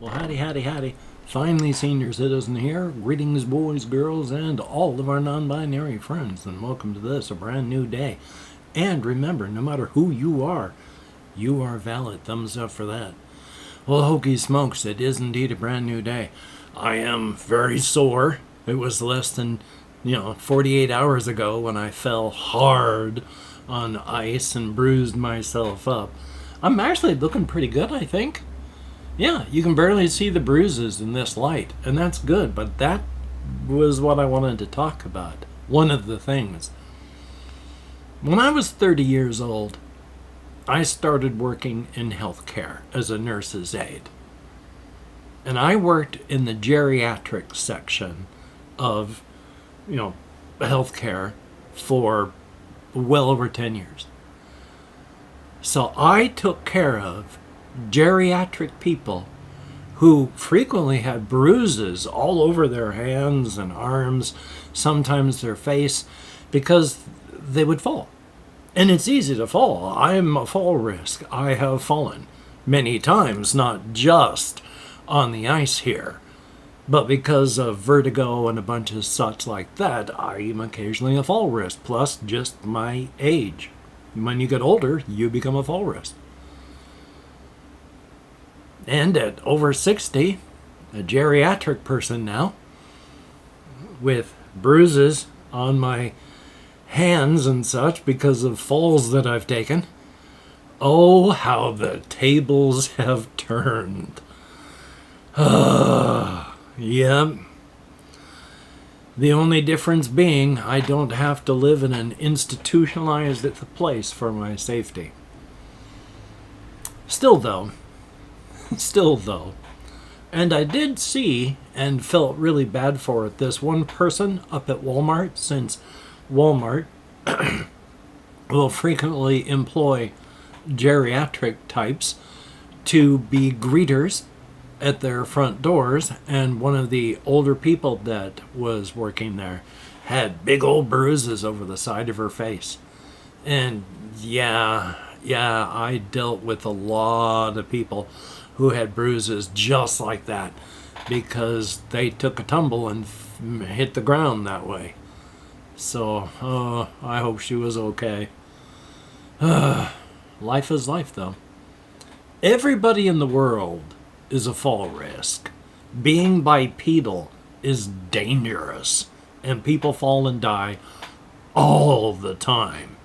Well, howdy, howdy, howdy. Finally, senior citizen here. Greetings, boys, girls, and all of our non-binary friends, and welcome to this, a brand new day. And remember, no matter who you are valid. Thumbs up for that. Well, hokey smokes, it is indeed a brand new day. I am very sore. It was less than, 48 hours ago when I fell hard on ice and bruised myself up. I'm actually looking pretty good, I think. Yeah, you can barely see the bruises in this light, and that's good, but that was what I wanted to talk about. One of the things. When I was 30 years old, I started working in healthcare as a nurse's aide. And I worked in the geriatric section of, healthcare for well over 10 years. So I took care of geriatric people who frequently had bruises all over their hands and arms, sometimes their face, because they would fall. And it's easy to fall. I'm a fall risk. I have fallen many times, not just on the ice here, but because of vertigo and a bunch of such like that, I am occasionally a fall risk, plus just my age. When you get older, you become a fall risk. And at over 60, a geriatric person now, with bruises on my hands and such because of falls that I've taken. Oh, how the tables have turned. Yep. The only difference being I don't have to live in an institutionalized place for my safety. Still though, and I did see and felt really bad for it, this one person up at Walmart, since Walmart will frequently employ geriatric types to be greeters at their front doors, and one of the older people that was working there had big old bruises over the side of her face. And yeah, I dealt with a lot of people who had bruises just like that because they took a tumble and hit the ground that way. So, I hope she was okay. Life is life, though. Everybody in the world is a fall risk. Being bipedal is dangerous, and people fall and die all the time.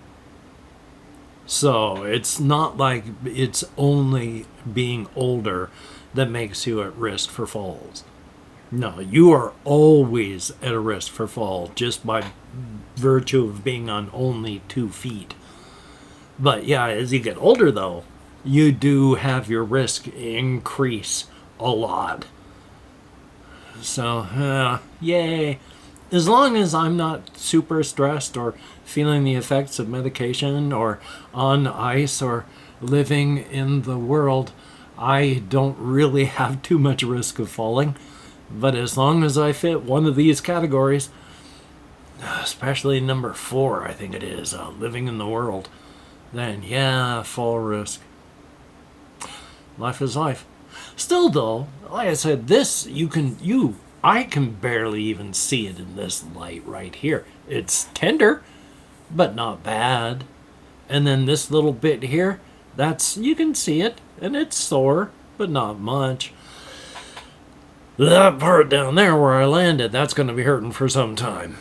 So it's not like it's only being older that makes you at risk for falls. No, you are always at a risk for fall just by virtue of being on only 2 feet. But yeah, as you get older though, you do have your risk increase a lot. So, yay. As long as I'm not super stressed or feeling the effects of medication or on ice or living in the world, I don't really have too much risk of falling. But as long as I fit one of these categories, especially number 4, I think it is, living in the world, then yeah, fall risk. Life is life. Still though, like I said, I can barely even see it in this light right here. It's tender, but not bad. And then this little bit here, you can see it, and it's sore, but not much. That part down there where I landed, that's going to be hurting for some time.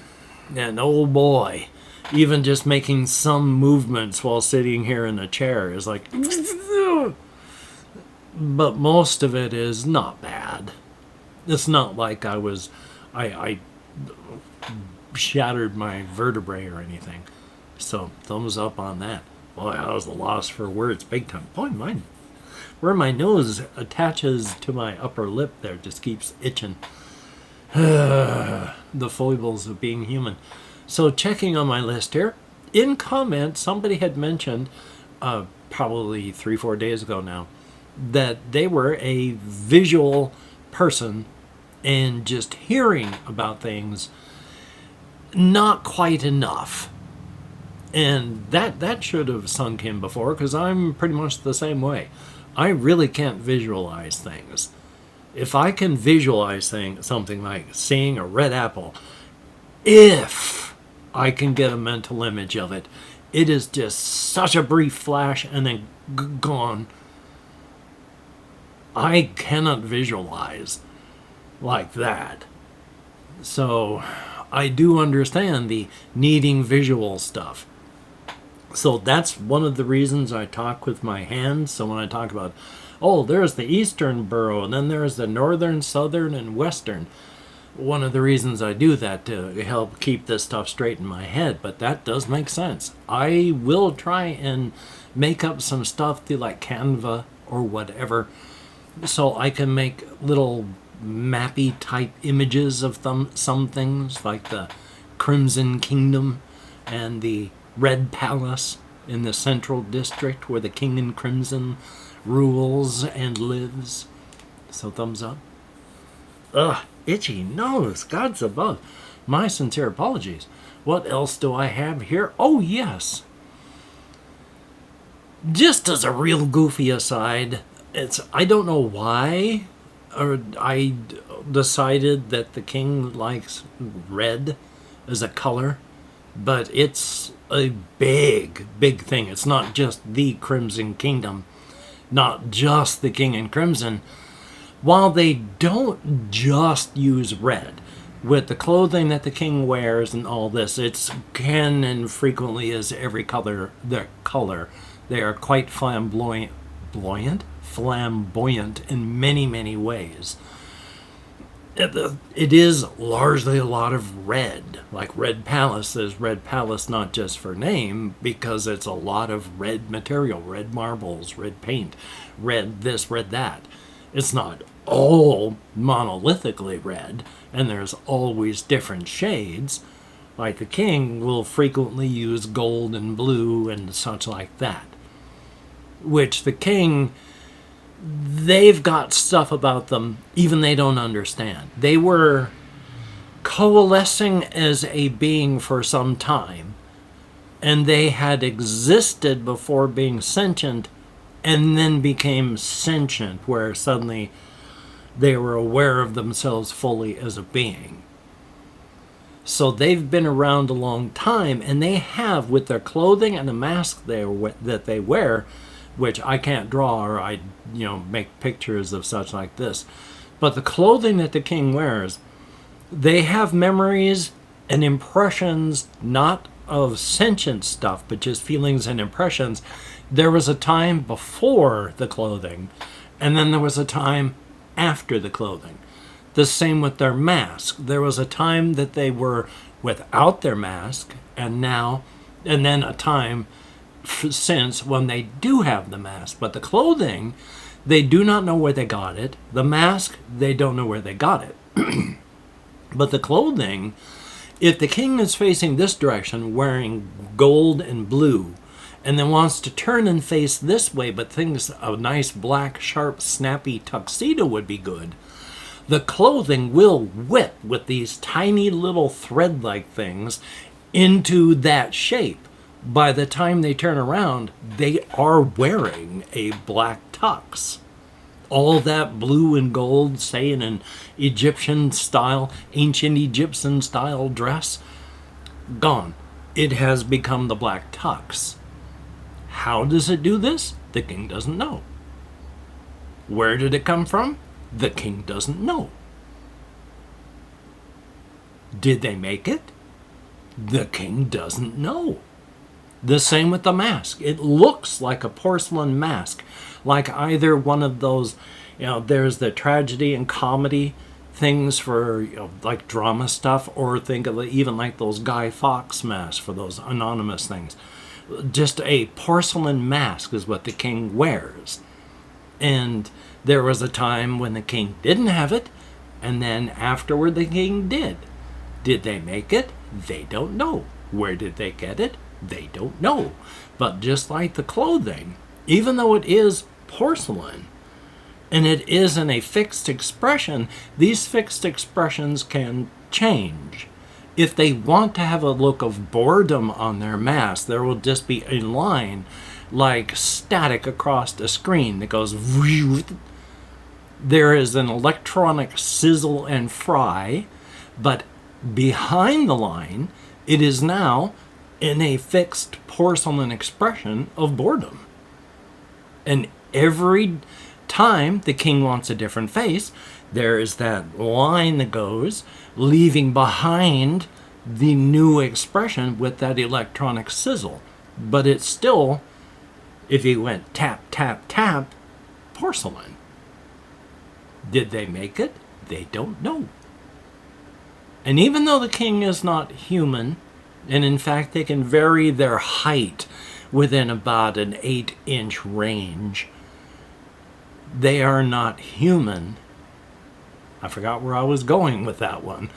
And oh boy, even just making some movements while sitting here in the chair is like... But most of it is not bad. It's not like I shattered my vertebrae or anything. So, thumbs up on that. Boy, I was a loss for words big time. Boy, where my nose attaches to my upper lip there just keeps itching. The foibles of being human. So, checking on my list here. In comments, somebody had mentioned, probably 3-4 days ago now, that they were a visual person and just hearing about things not quite enough. And that should have sunk in before, because I'm pretty much the same way. I really can't visualize things. If I can visualize something like seeing a red apple, if I can get a mental image of it, it is just such a brief flash and then gone. I cannot visualize like that. So I do understand the needing visual stuff. So that's one of the reasons I talk with my hands. So when I talk about, oh, there's the eastern borough, and then there's the northern, southern, and western. One of the reasons I do that to help keep this stuff straight in my head, but that does make sense. I will try and make up some stuff through like Canva or whatever, so I can make little mappy type images of some things, like the Crimson Kingdom and the Red Palace in the Central District where the King in Crimson rules and lives. So thumbs up. Ugh, itchy nose, God's above. My sincere apologies. What else do I have here? Oh, yes. Just as a real goofy aside, I don't know why I decided that the king likes red as a color, but it's a big, big thing. It's not just the Crimson Kingdom, not just the King in Crimson. While they don't just use red, with the clothing that the king wears and all this, it's can and frequently is every color. They are quite flamboyant in many, many ways. It is largely a lot of red. Like Red Palace is Red Palace not just for name, because it's a lot of red material, red marbles, red paint, red this, red that. It's not all monolithically red, and there's always different shades. Like the king will frequently use gold and blue and such like that. Which the king, they've got stuff about them even they don't understand. They were coalescing as a being for some time, and they had existed before being sentient, and then became sentient, where suddenly they were aware of themselves fully as a being. So they've been around a long time, and they have, with their clothing and the mask that they wear, which I can't draw, or I make pictures of such like this. But the clothing that the king wears, they have memories and impressions, not of sentient stuff, but just feelings and impressions. There was a time before the clothing, and then there was a time after the clothing. The same with their mask. There was a time that they were without their mask, and then a time since when they do have the mask. But the clothing, they do not know where they got it. The mask, they don't know where they got it. But the clothing, if the king is facing this direction wearing gold and blue, and then wants to turn and face this way, but thinks a nice black, sharp, snappy tuxedo would be good, the clothing will whip with these tiny little thread-like things into that shape. By the time they turn around, they are wearing a black tux. All that blue and gold, say in an Egyptian style, ancient Egyptian style dress, gone. It has become the black tux. How does it do this? The king doesn't know. Where did it come from? The king doesn't know. Did they make it? The king doesn't know. The same with the mask. It looks like a porcelain mask, like either one of those, there's the tragedy and comedy things for, like drama stuff, or think of it even like those Guy Fawkes masks for those anonymous things. Just a porcelain mask is what the king wears. And there was a time when the king didn't have it, and then afterward the king did. Did they make it? They don't know. Where did they get it? They don't know. But just like the clothing, even though it is porcelain, and it is in a fixed expression, these fixed expressions can change. If they want to have a look of boredom on their mask, there will just be a line like static across the screen that goes. There is an electronic sizzle and fry, but behind the line, it is now in a fixed porcelain expression of boredom. And every time the king wants a different face, there is that line that goes, leaving behind the new expression with that electronic sizzle. But it's still, if you went tap, tap, tap, porcelain. Did they make it? They don't know. And even though the king is not human, and in fact they can vary their height within about an 8-inch range, they are not human. I forgot where I was going with that one.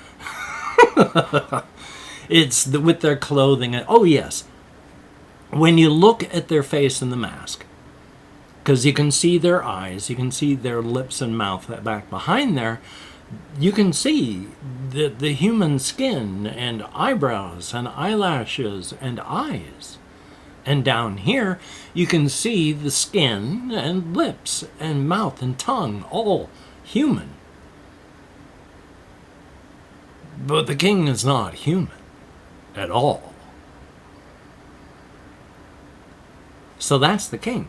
It's with their clothing. Oh yes, when you look at their face in the mask, because you can see their eyes, you can see their lips and mouth back behind there, you can see the human skin and eyebrows and eyelashes and eyes. And down here, you can see the skin and lips and mouth and tongue, all human. But the king is not human at all. So that's the king.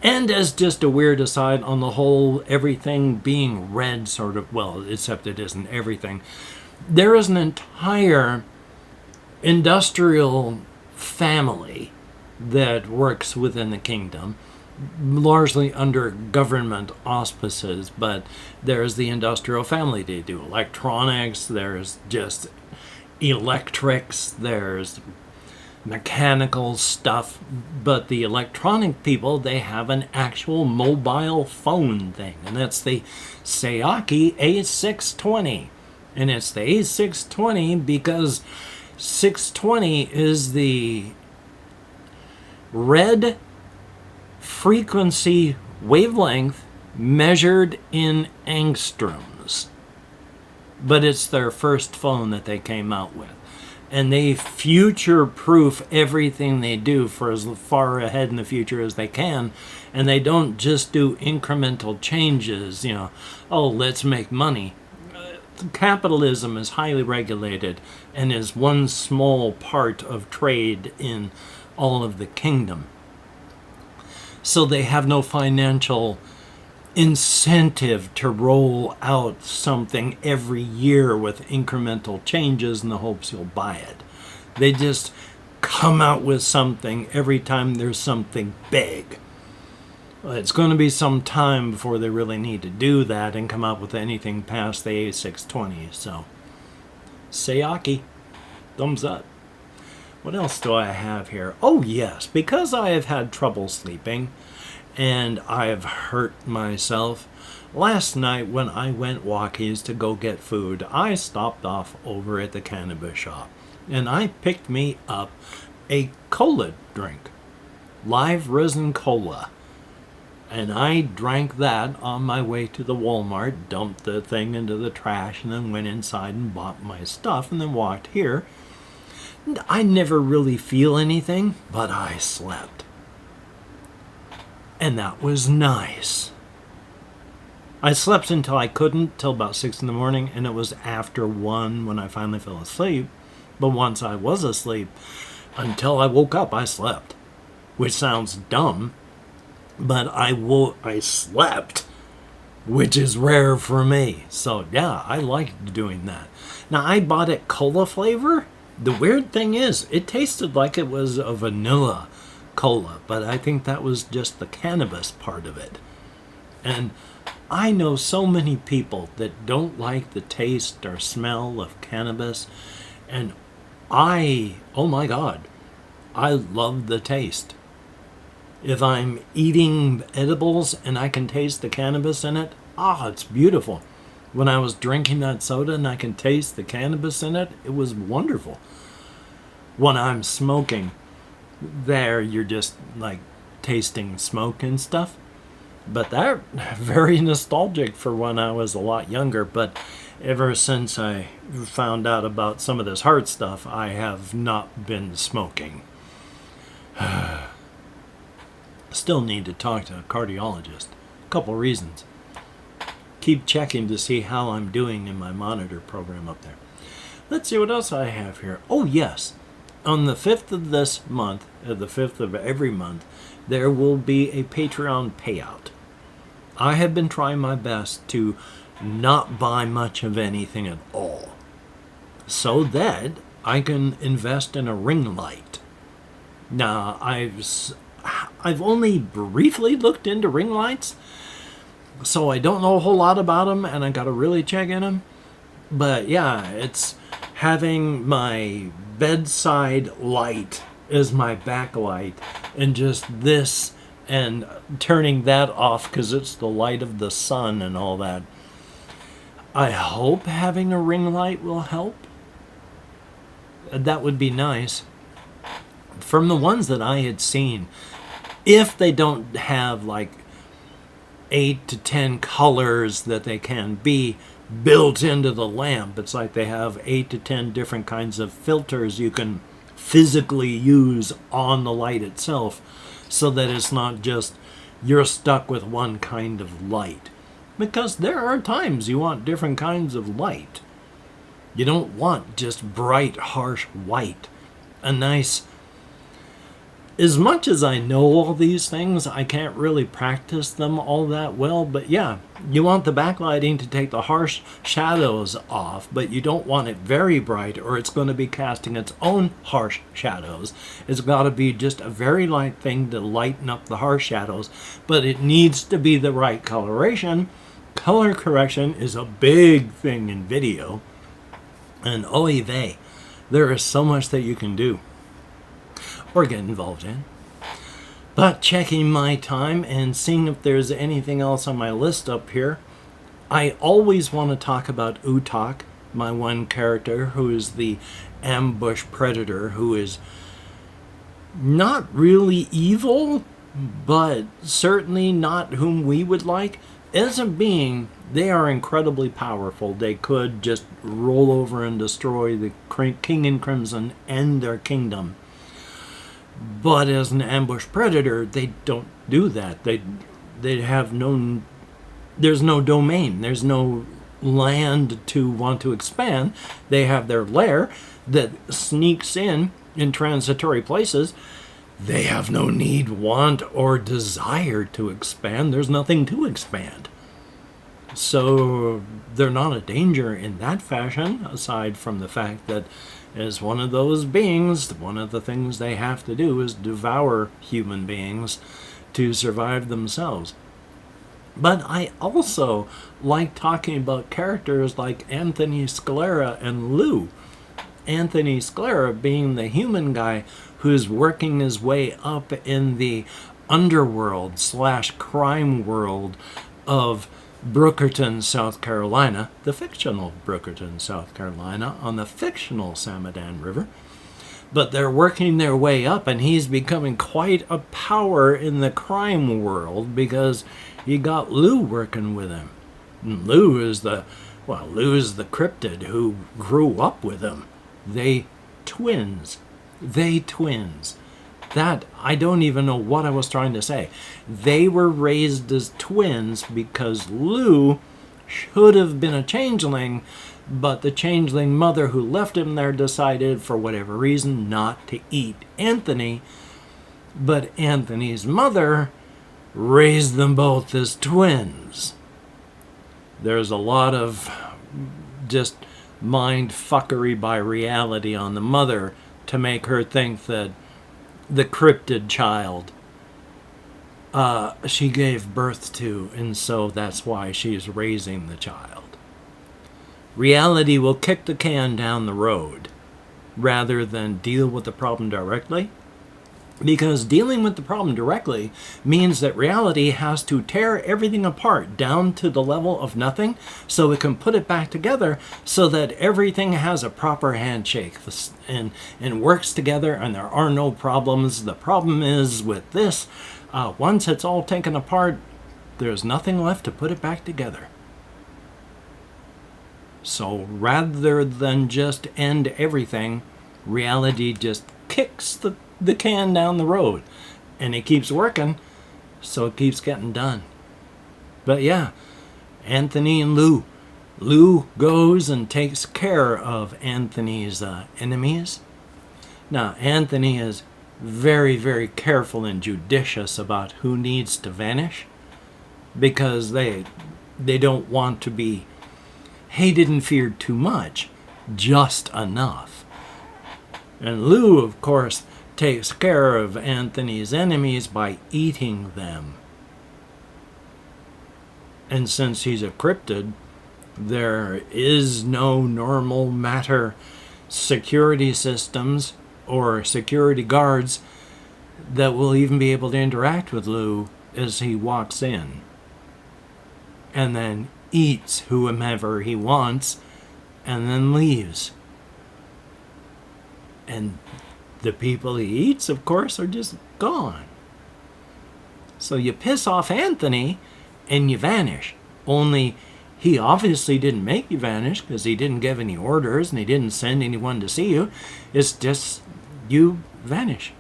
And as just a weird aside on the whole, everything being red sort of, well, except it isn't everything, there is an entire industrial family that works within the kingdom, largely under government auspices, but there's the industrial family. They do electronics, there's just electrics, there's mechanical stuff, but the electronic people, they have an actual mobile phone thing, and that's the Seiki A620. And it's the A620 because 620 is the red frequency wavelength measured in angstroms. But it's their first phone that they came out with. And they future-proof everything they do for as far ahead in the future as they can. And they don't just do incremental changes, oh, let's make money. Capitalism is highly regulated and is one small part of trade in all of the kingdom. So they have no financial incentive to roll out something every year with incremental changes in the hopes you'll buy it. They just come out with something every time there's something big. It's going to be some time before they really need to do that and come up with anything past the A620. So, Seiki, thumbs up. What else do I have here? Oh yes, because I have had trouble sleeping and I've hurt myself. Last night when I went walkies to go get food, I stopped off over at the cannabis shop and I picked me up a cola drink, live resin cola. And I drank that on my way to the Walmart, dumped the thing into the trash, and then went inside and bought my stuff, and then walked here. I never really feel anything, but I slept. And that was nice. I slept until I couldn't, till about 6 in the morning, and it was after 1 when I finally fell asleep. But once I was asleep, until I woke up, I slept. Which sounds dumb. But I slept, which is rare for me. So yeah, I liked doing that. Now I bought it cola flavor. The weird thing is, it tasted like it was a vanilla cola, but I think that was just the cannabis part of it. And I know so many people that don't like the taste or smell of cannabis, and oh my God, I love the taste. If I'm eating edibles and I can taste the cannabis in it, it's beautiful. When I was drinking that soda and I can taste the cannabis in it, it was wonderful. When I'm smoking, you're just like tasting smoke and stuff. But they're very nostalgic for when I was a lot younger. But ever since I found out about some of this heart stuff, I have not been smoking. Still need to talk to a cardiologist. A couple reasons. keep checking to see how I'm doing in my monitor program up there. Let's see what else I have here. Oh, yes. On the 5th of this month, the 5th of every month, there will be a Patreon payout. I have been trying my best to not buy much of anything at all, so that I can invest in a ring light. Now, I've only briefly looked into ring lights, so I don't know a whole lot about them, and I got to really check in them. But yeah, it's having my bedside light as my backlight, and just this, and turning that off because it's the light of the sun and all that. I hope having a ring light will help. That would be nice. From the ones that I had seen, if they don't have like 8 to 10 colors that they can be built into the lamp, it's like they have 8 to 10 different kinds of filters you can physically use on the light itself, so that it's not just you're stuck with one kind of light. Because there are times you want different kinds of light. You don't want just bright, harsh white. A nice... As much as I know all these things, I can't really practice them all that well. But yeah, you want the backlighting to take the harsh shadows off, but you don't want it very bright, or it's going to be casting its own harsh shadows. It's got to be just a very light thing to lighten up the harsh shadows, but it needs to be the right coloration. Color correction is a big thing in video, and oy vey, there is so much that you can do or get involved in. But checking my time and seeing if there's anything else on my list up here, I always want to talk about Utak, my one character who is the ambush predator, who is not really evil, but certainly not whom we would like. As a being, they are incredibly powerful. They could just roll over and destroy the King in Crimson and their kingdom. But as an ambush predator, they don't do that. They have no... There's no domain. There's no land to want to expand. They have their lair that sneaks in transitory places. They have no need, want, or desire to expand. There's nothing to expand. So they're not a danger in that fashion, aside from the fact that as one of those beings, one of the things they have to do is devour human beings to survive themselves. But I also like talking about characters like Anthony Scalera and Lou. Anthony Scalera being the human guy who's working his way up in the underworld / crime world of Brookerton, South Carolina, the fictional Brookerton, South Carolina, on the fictional Samadan River. But they're working their way up, and he's becoming quite a power in the crime world because he got Lou working with him. And Lou is the cryptid who grew up with him. They twins. That, I don't even know what I was trying to say. They were raised as twins because Lou should have been a changeling, but the changeling mother who left him there decided, for whatever reason, not to eat Anthony. But Anthony's mother raised them both as twins. There's a lot of just mind fuckery by reality on the mother to make her think that the cryptid child she gave birth to, and so that's why she's raising the child. Reality will kick the can down the road rather than deal with the problem directly, because dealing with the problem directly means that reality has to tear everything apart down to the level of nothing so it can put it back together so that everything has a proper handshake and works together and there are no problems. The problem is with this, once it's all taken apart, there's nothing left to put it back together. So rather than just end everything, reality just kicks the can down the road, and it keeps working, so it keeps getting done. But yeah, Anthony and Lou. Lou goes and takes care of Anthony's enemies. Now, Anthony is very, very careful and judicious about who needs to vanish because they don't want to be hated and feared too much, just enough. And Lou, of course, takes care of Anthony's enemies by eating them. And since he's a cryptid, there is no normal matter security systems or security guards that will even be able to interact with Lou as he walks in and then eats whomever he wants and then leaves. And the people he eats, of course, are just gone. So you piss off Anthony and you vanish. Only he obviously didn't make you vanish because he didn't give any orders and he didn't send anyone to see you. It's just you vanish.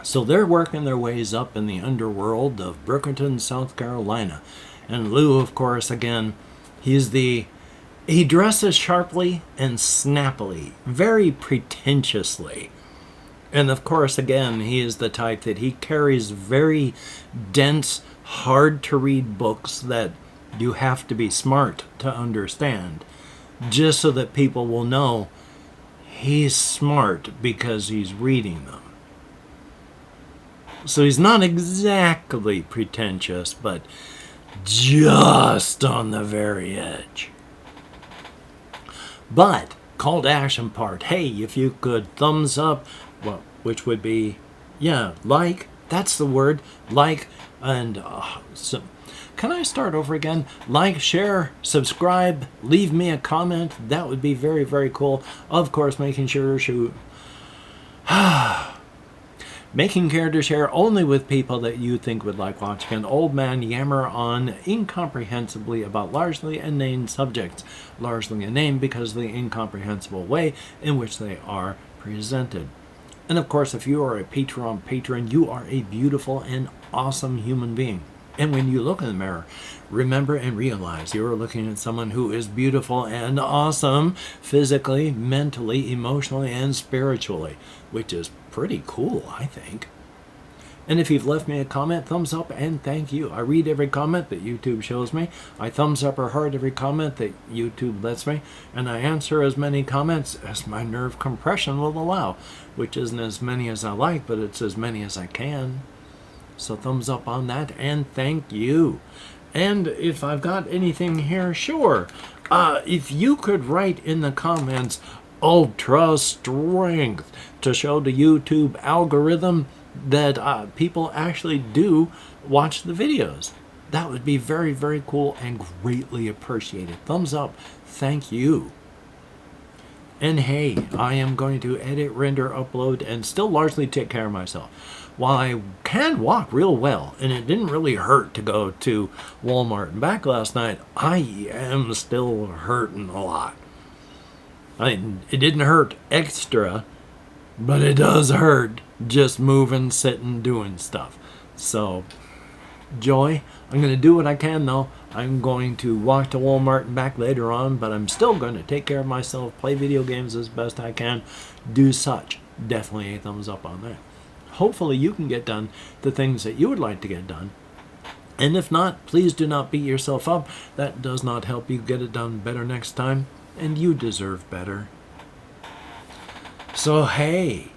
So they're working their ways up in the underworld of Brookerton, South Carolina. And Lou, of course, again, he dresses sharply and snappily, very pretentiously. And of course, again, he is the type that he carries very dense, hard-to-read books that you have to be smart to understand, just so that people will know he's smart because he's reading them. So he's not exactly pretentious, but just on the very edge. But, call to action part. Hey, if you could thumbs up, well, which would be, like, that's the word, like, and so, can I start over again? Like, share, subscribe, leave me a comment. That would be very, very cool. Of course, making care to share only with people that you think would like watching an old man yammer on incomprehensibly about largely inane subjects. Largely inane because of the incomprehensible way in which they are presented. And of course, if you are a Patreon patron, you are a beautiful and awesome human being. And when you look in the mirror, remember and realize you are looking at someone who is beautiful and awesome physically, mentally, emotionally, and spiritually, which is pretty cool, I think. And if you've left me a comment, thumbs up and thank you. I read every comment that YouTube shows me. I thumbs up or heart every comment that YouTube lets me. And I answer as many comments as my nerve compression will allow, which isn't as many as I like, but it's as many as I can. So thumbs up on that and thank you. And if I've got anything here, sure. If you could write in the comments, ultra strength, to show the YouTube algorithm that people actually do watch the videos. That would be very, very cool and greatly appreciated. Thumbs up. Thank you. And hey, I am going to edit, render, upload, and still largely take care of myself. While I can walk real well, and it didn't really hurt to go to Walmart and back last night, I am still hurting a lot. It didn't hurt extra, but it does hurt just moving, sitting, doing stuff. So, joy. I'm going to do what I can, though. I'm going to walk to Walmart and back later on, but I'm still going to take care of myself, play video games as best I can, do such. Definitely a thumbs up on that. Hopefully you can get done the things that you would like to get done. And if not, please do not beat yourself up. That does not help you get it done better next time, and you deserve better. So hey,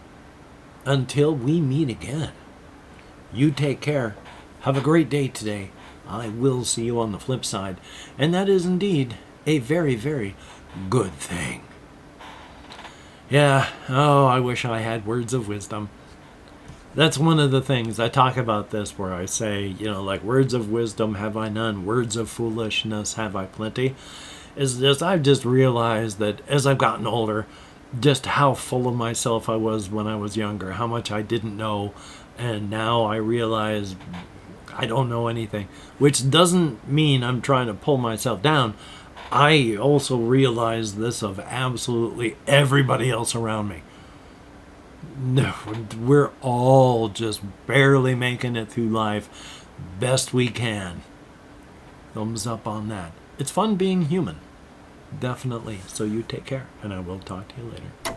until we meet again, you take care. Have a great day today. I will see you on the flip side. And that is indeed a very, very good thing. Yeah, I wish I had words of wisdom. That's one of the things I talk about this where I say, like words of wisdom have I none, words of foolishness have I plenty. I've just realized that as I've gotten older, just how full of myself I was when I was younger, how much I didn't know, and now I realize I don't know anything, which doesn't mean I'm trying to pull myself down. I also realize this of absolutely everybody else around me. We're all just barely making it through life. best we can. Thumbs up on that. It's fun being human. Definitely. So you take care, and I will talk to you later.